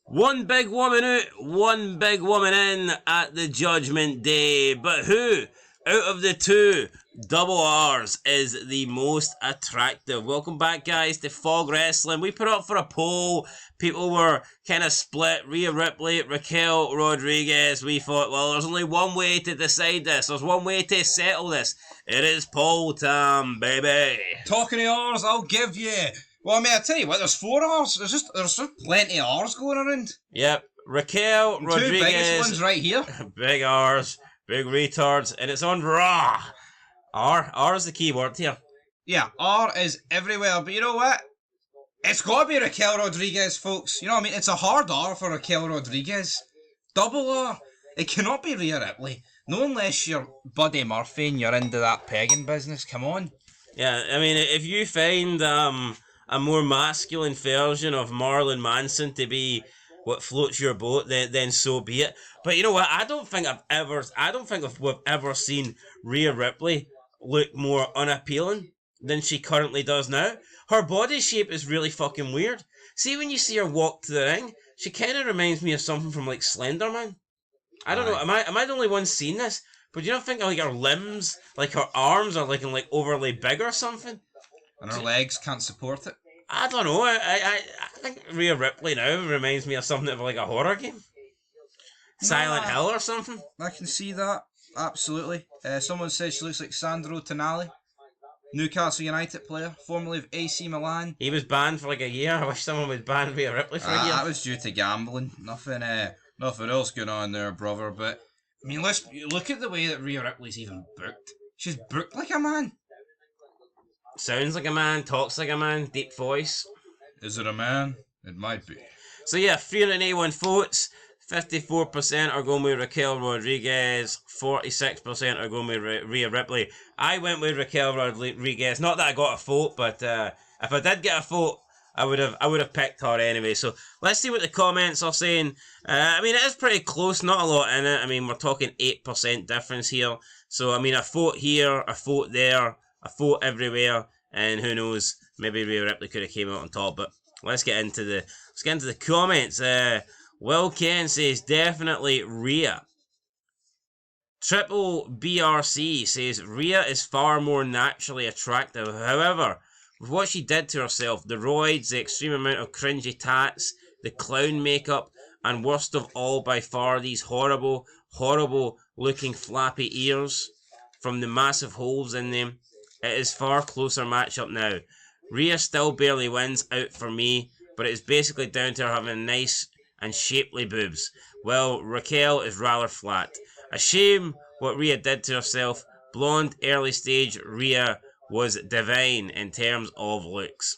One big woman out, one big woman in at the Judgment Day. But who, out of the two double R's, is the most attractive? Welcome back, guys, to Fog Wrestling. We put up for a poll. People were kind of split. Rhea Ripley, Raquel Rodriguez. We thought, well, there's only one way to decide this. There's one way to settle this. It is poll time, baby. Talking of R's, I'll give you. Well, I mean, I tell you what, there's 4 R's. There's just plenty of R's going around. Yep, Raquel Rodriguez. Two biggest ones right here. Big R's, big retards, and it's on Raw. R is the key word here. Yeah, R is everywhere, but you know what? It's got to be Raquel Rodriguez, folks. You know what I mean? It's a hard R for Raquel Rodriguez. Double R. It cannot be Rhea Ripley. No, unless you're Buddy Murphy and you're into that pegging business. Come on. Yeah, I mean, if you find a more masculine version of Marilyn Manson to be what floats your boat, then so be it. But you know what? I don't think we've ever seen Rhea Ripley look more unappealing than she currently does now. Her body shape is really fucking weird. See, when you see her walk to the ring, she kind of reminds me of something from like Slender Man. I don't know. Am I the only one seeing this? But do you not think like her limbs, like her arms, are like overly big or something? And her legs can't support it. I don't know. I think Rhea Ripley now reminds me of something of like a horror game. Silent Hill or something. I can see that. Absolutely. Someone says she looks like Sandro Tonali, Newcastle United player, formerly of AC Milan. He was banned for like a year. I wish someone would ban Rhea Ripley for a year. That was due to gambling. Nothing else going on there, brother. But I mean, let's look at the way that Rhea Ripley's even booked. She's booked like a man. Sounds like a man, talks like a man, deep voice. Is it a man? It might be. So yeah, 381 votes. 54% are going with Raquel Rodriguez. 46% are going with Rhea Ripley. I went with Raquel Rodriguez. Not that I got a vote, but if I did get a vote, I would have picked her anyway. So let's see what the comments are saying. I mean, it is pretty close, not a lot in it. I mean, we're talking 8% difference here. So I mean, a vote here, a vote there, a vote everywhere, and who knows, maybe Rhea Ripley could have came out on top. But let's get into the comments. Will Ken says definitely Rhea. Triple BRC says Rhea is far more naturally attractive. However, with what she did to herself, the roids, the extreme amount of cringy tats, the clown makeup, and worst of all by far these horrible looking flappy ears from the massive holes in them, it is far closer matchup now. Rhea still barely wins out for me, but it is basically down to her having nice and shapely boobs. Well, Raquel is rather flat. A shame what Rhea did to herself. Blonde early stage Rhea was divine in terms of looks.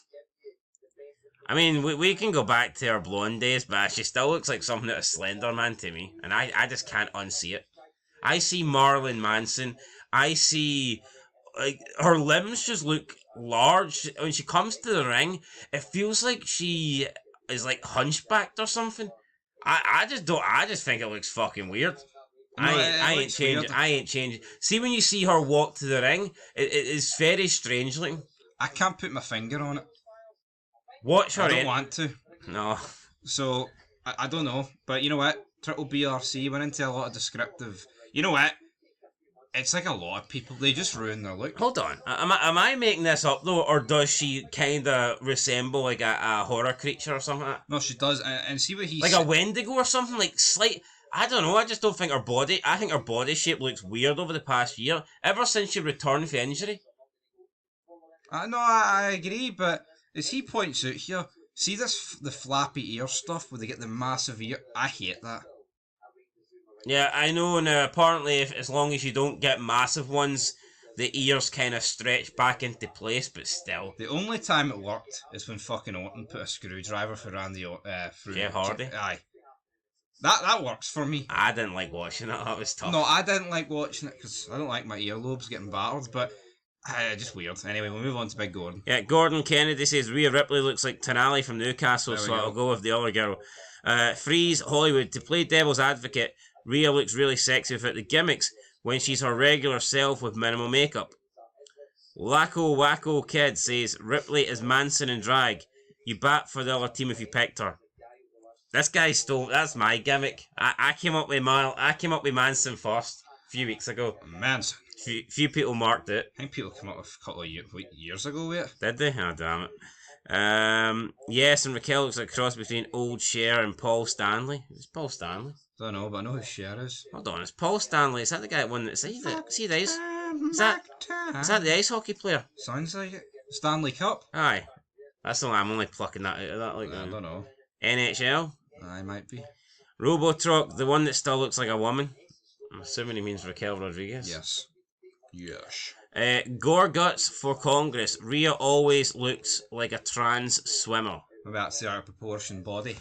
I mean, we can go back to her blonde days, but she still looks like something out of Slender Man to me, and I just can't unsee it. I see Marilyn Manson. I see like her limbs just look large. When she comes to the ring, it feels like she is like hunchbacked or something. I just think it looks fucking weird. No, I ain't changing. See, when you see her walk to the ring, it is very strange looking. I can't put my finger on it. Watch her. I don't want to. No. So I don't know, but you know what? Triple BRC went into a lot of descriptive. You know what? It's like a lot of people, they just ruin their look. Hold on. Am I making this up though, or does she kind of resemble like a horror creature or something like that? No, she does. And see what he's like a Wendigo or something, like slight. I don't know. I just don't think her body. I think her body shape looks weird over the past year, ever since she returned from injury. No, I agree, but as he points out here, see the flappy ear stuff where they get the massive ear. I hate that. Yeah, I know. Now, apparently, as long as you don't get massive ones, the ears kind of stretch back into place, but still. The only time it worked is when fucking Orton put a screwdriver for Randy through. Jeff Hardy? Aye. That works for me. I didn't like watching it. That was tough. No, I didn't like watching it because I don't like my earlobes getting battered, but just weird. Anyway, we'll move on to Big Gordon. Yeah, Gordon Kennedy says Rhea Ripley looks like Tonali from Newcastle, so I'll go with the other girl. Freeze Hollywood, to play devil's advocate, Rhea looks really sexy without the gimmicks when she's her regular self with minimal makeup. Lacko Wacko Kid says Ripley is Manson in drag. You bat for the other team if you picked her. This guy stole. That's my gimmick. I came up with Manson first a few weeks ago. Manson. Few people marked it. I think people came up with a couple of years ago with it. Did they? Oh, damn it. Yes, and Raquel looks like a cross between old Cher and Paul Stanley. It's Paul Stanley. Don't know, but I know who Cher is. Hold on, it's Paul Stanley. Is that the guy that won? Is that the ice hockey player? Sounds like it. Stanley Cup. Aye, that's all. I'm only plucking that out of that. Like, I don't know. NHL. I might be. Robotruck, the one that still looks like a woman. I'm assuming he means Raquel Rodriguez. Yes. Yes. Gore Guts for Congress. Rhea always looks like a trans swimmer. Maybe that's the out of proportion body.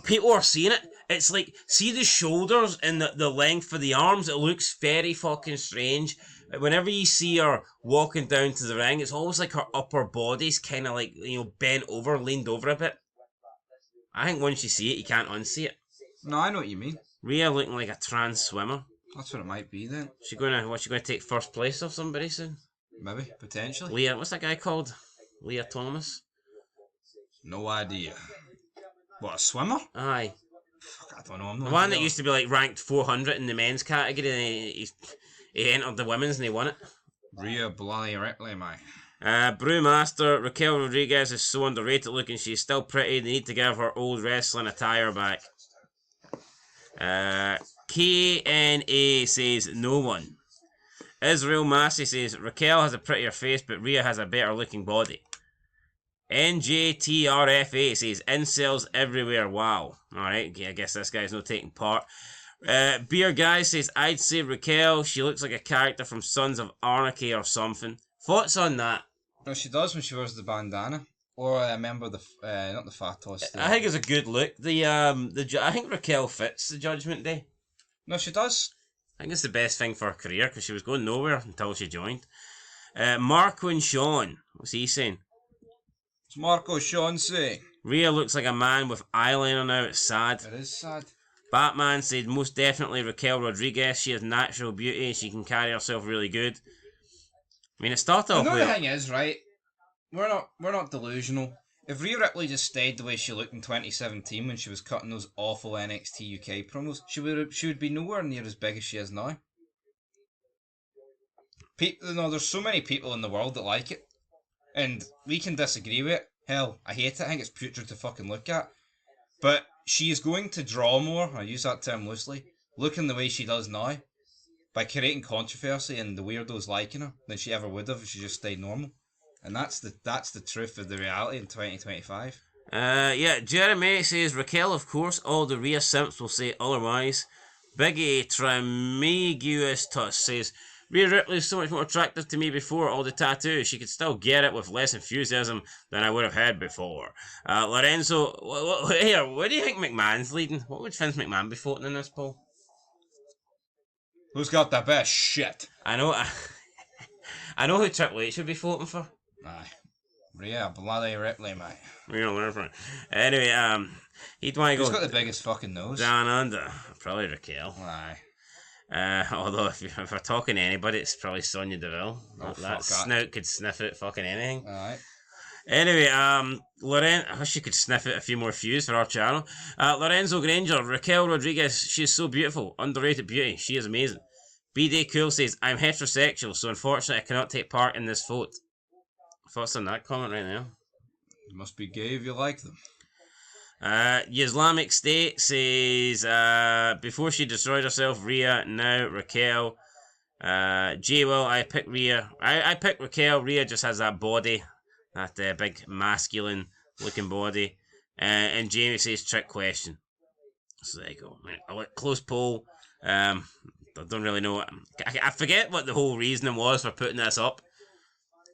People are seeing it. It's like, see the shoulders and the length of the arms? It looks very fucking strange. Whenever you see her walking down to the ring, it's always like her upper body's kind of like, bent over, leaned over a bit. I think once you see it, you can't unsee it. No, I know what you mean. Rhea looking like a trans swimmer. That's what it might be then. She gonna take first place of somebody soon? Maybe, potentially. Leah, what's that guy called? Leah Thomas? No idea. What, a swimmer? Aye. Fuck, I don't know. I'm not The one that used to be like ranked 400 in the men's category, and he entered the women's and he won it. Rhea bloody Ripley, mate. Brewmaster, Raquel Rodriguez is so underrated looking. She's still pretty. They need to give her old wrestling attire back. KNA says no one. Israel Massey says Raquel has a prettier face, but Rhea has a better looking body. NJTRFA says incels everywhere. Wow. Alright, I guess this guy's not taking part. Beer Guy says I'd say Raquel. She looks like a character from Sons of Anarchy or something. Thoughts on that? No, she does when she wears the bandana. Or I remember not the Fatos. I think it's a good look. I think Raquel fits the Judgment Day. No, she does. I think it's the best thing for her career because she was going nowhere until she joined. Marco and Sean, what's he saying? It's Marco Sean saying. Rhea looks like a man with eyeliner now. It's sad. It is sad. Batman said most definitely Raquel Rodriguez. She has natural beauty and she can carry herself really good. I mean, it started off with... The thing is, right? We're not delusional. If Rhea Ripley just stayed the way she looked in 2017 when she was cutting those awful NXT UK promos, she would be nowhere near as big as she is now. There's so many people in the world that like it, and we can disagree with it. Hell, I hate it. I think it's putrid to fucking look at. But she is going to draw more, I use that term loosely, looking the way she does now, by creating controversy and the weirdos liking her, than she ever would have if she just stayed normal. And that's the truth of the reality in 2025. Jeremy says Raquel, of course. All the Rhea simps will say otherwise. Biggie Trimiguous says Rhea Ripley is so much more attractive to me before all the tattoos. She could still get it with less enthusiasm than I would have had before. Lorenzo, where do you think McMahon's leading? What would Vince McMahon be voting in this poll? Who's got the best shit? I know who Triple H would be voting for. Aye. Rhea bloody Ripley, mate. We're gonna learn from it. Anyway, he'd want to go. Who's got the biggest fucking nose? Down under. Probably Raquel. Aye. Although if we're talking to anybody, it's probably Sonya Deville. That snout could sniff out fucking anything. Alright. Anyway, Lorenzo, I wish you could sniff out a few more views for our channel. Lorenzo Granger, Raquel Rodriguez, she's so beautiful, underrated beauty, she is amazing. B-Day Cool says, I'm heterosexual, so unfortunately I cannot take part in this vote. Thoughts on that comment right now? You must be gay if you like them. Islamic State says, before she destroyed herself, Rhea, now Raquel. J-Will, I pick Rhea. I pick Raquel. Rhea just has that body, that big masculine looking body. And Jamie says, trick question. So there you go. Close poll. I don't really know. I forget what the whole reasoning was for putting this up.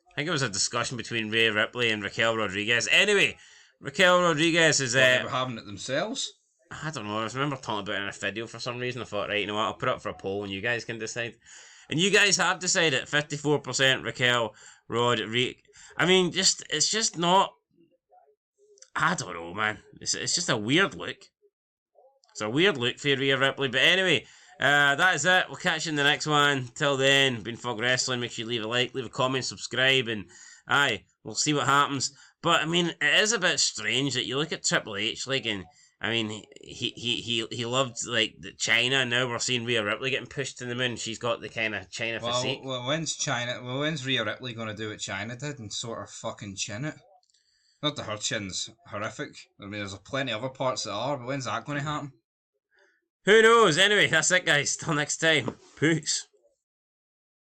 I think it was a discussion between Rhea Ripley and Raquel Rodriguez. Anyway, Raquel Rodriguez is... they were having it themselves? I don't know. I remember talking about it in a video for some reason. I thought, right, you know what, I'll put it up for a poll and you guys can decide. And you guys have decided 54% Raquel Rodriguez. I mean, it's just not... I don't know, man. It's just a weird look. It's a weird look for Rhea Ripley. But anyway... that is it. We'll catch you in the next one. Till then, been Fog Wrestling. Make sure you leave a like, leave a comment, subscribe, and we'll see what happens. But I mean, it is a bit strange that you look at Triple H, like, and I mean, he loved like China. Now we're seeing Rhea Ripley getting pushed to the moon. She's got the kind of China physique. When's Rhea Ripley gonna do what China did and sort of fucking chin it? Not that her chin's horrific. I mean, there's plenty of other parts that are, but when's that gonna happen? Who knows? Anyway, that's it, guys. Till next time. Peace.